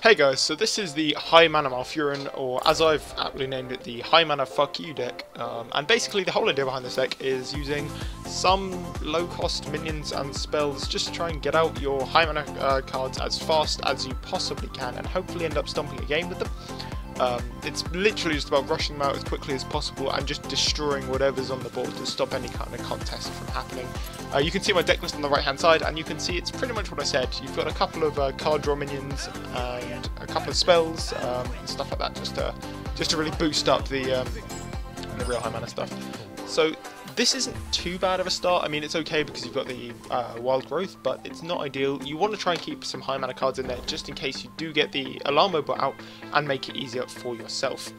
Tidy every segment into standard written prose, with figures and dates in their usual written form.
Hey guys, so this is the High Mana Malfurion, or as I've aptly named it, the High Mana Fuck You deck. And basically the whole idea behind this deck is using some low cost minions and spells just to try and get out your High Mana cards as fast as you possibly can and hopefully end up stomping a game with them. It's literally just about rushing them out as quickly as possible and just destroying whatever's on the board to stop any kind of contest from happening. You can see my deck list on the right hand side, and you can see it's pretty much what I said. You've got a couple of card draw minions and a couple of spells and stuff like that, just to really boost up the real high mana stuff. So this isn't too bad of a start. I mean, it's okay because you've got the wild growth, but it's not ideal. You want to try and keep some high mana cards in there just in case you do get the alarm mobile out and make it easier for yourself.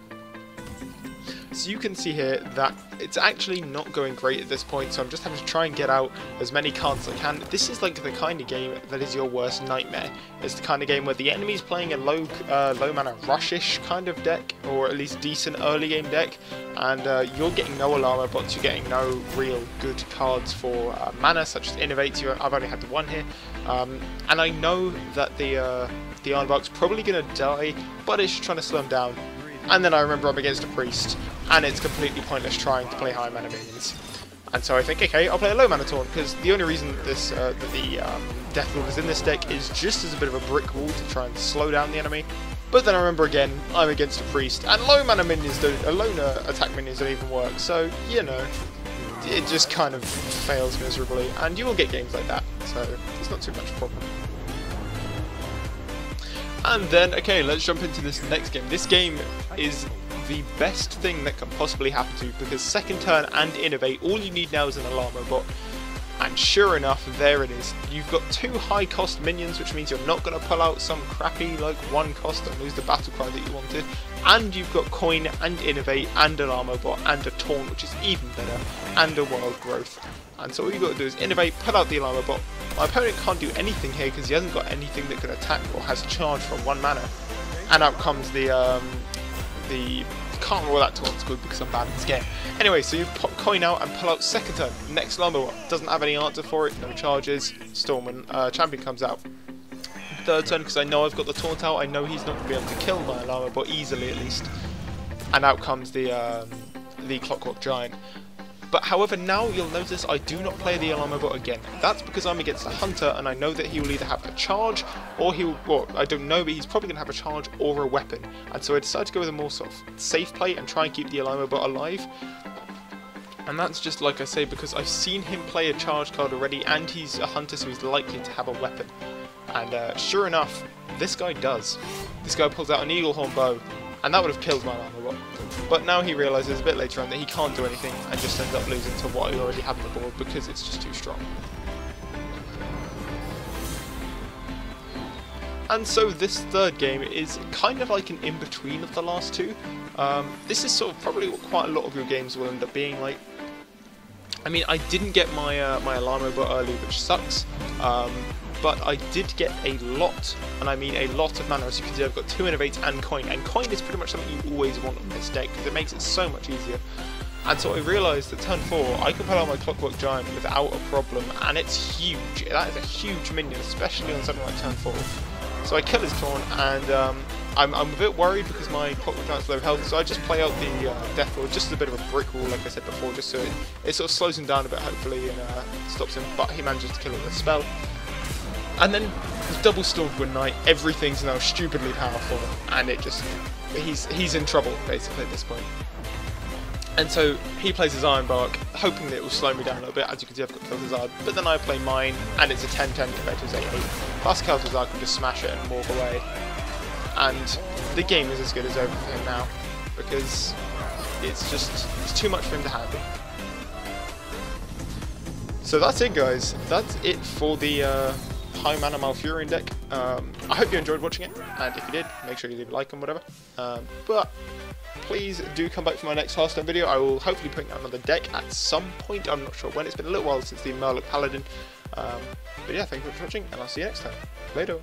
So you can see here that it's actually not going great at this point, so I'm just having to try and get out as many cards as I can. This is like the kind of game that is your worst nightmare. It's the kind of game where the enemy's playing a low mana rushish kind of deck, or at least decent early game deck, and you're getting no alarm bots, you're getting no real good cards for mana, such as Innovate. I've only had the one here, and I know that the Ironbark's probably going to die, but it's just trying to slow him down. And then I remember I'm against a priest, and it's completely pointless trying to play high mana minions. And so I think, okay, I'll play a low mana taunt, because the only reason that the Deathlord is in this deck is just as a bit of a brick wall to try and slow down the enemy. But then I remember again, I'm against a priest, and low mana minions attack minions don't even work. So, you know, it just kind of fails miserably, and you will get games like that. So it's not too much of a problem. And then, okay, let's jump into this next game. This game is the best thing that can possibly happen to you, because second turn and Innovate, all you need now is an alarm bot. And sure enough, there it is. You've got two high cost minions, which means you're not going to pull out some crappy like one cost and lose the battle cry that you wanted. And you've got coin and Innovate and an armor bot and a taunt, which is even better, and a wild growth. And so all you've got to do is Innovate, pull out the alarm bot. My opponent can't do anything here because he hasn't got anything that can attack or has charge from 1 mana. And out comes the can't remember what that taunt's called because I'm bad at this game. Anyway, so you pop coin out and pull out second turn. Next alarm bot doesn't have any answer for it, no charges. Storm and champion comes out. Third turn, because I know I've got the taunt out, I know he's not going to be able to kill my alarm bot easily at least. And out comes the Clockwork Giant. But however, now you'll notice I do not play the alarm bot again. That's because I'm against a hunter, and I know that he will either have a charge, or he will, well, I don't know, but he's probably going to have a charge or a weapon. And so I decided to go with a more sort of safe play and try and keep the alarm bot alive. And that's just like I say, because I've seen him play a charge card already, and he's a hunter, so he's likely to have a weapon. And sure enough, this guy does. This guy pulls out an eagle horn bow, and that would have killed my alarm bot. But now he realises a bit later on that he can't do anything and just ends up losing to what he already had on the board because it's just too strong. And so this third game is kind of like an in-between of the last two. This is sort of probably what quite a lot of your games will end up being like. I mean, I didn't get my my alarm bot early, which sucks. But I did get a lot, and I mean a lot of mana. As you can see, I've got 2 Innovates and coin is pretty much something you always want on this deck because it makes it so much easier. And so I realised that turn 4, I can pull out my Clockwork Giant without a problem, and it's huge. That is a huge minion, especially on something like turn 4. So I kill his taunt, and I'm a bit worried because my Clockwork Giant's low health, so I just play out the Deathlord just as a bit of a brick wall, like I said before, just so it sort of slows him down a bit, hopefully, and stops him, but he manages to kill it with a spell. And then with double Stormwind Knight, everything's now stupidly powerful, and it just he's in trouble basically at this point. And so he plays his Ironbark, hoping that it will slow me down a little bit. As you can see, I've got Kel'Thuzad, but then I play mine, and it's a 10-10 compared to his 8-8. Plus Kel'Thuzad can just smash it and walk away, and the game is as good as over for him now because it's too much for him to handle. So that's it, guys. That's it for the High Mana Malfurion deck. I hope you enjoyed watching it, and if you did, make sure you leave a like and whatever. But please do come back for my next Hearthstone video. I will hopefully put out another deck at some point. I'm not sure when. It's been a little while since the Murloc Paladin. But yeah, thank you for watching, and I'll see you next time. Later.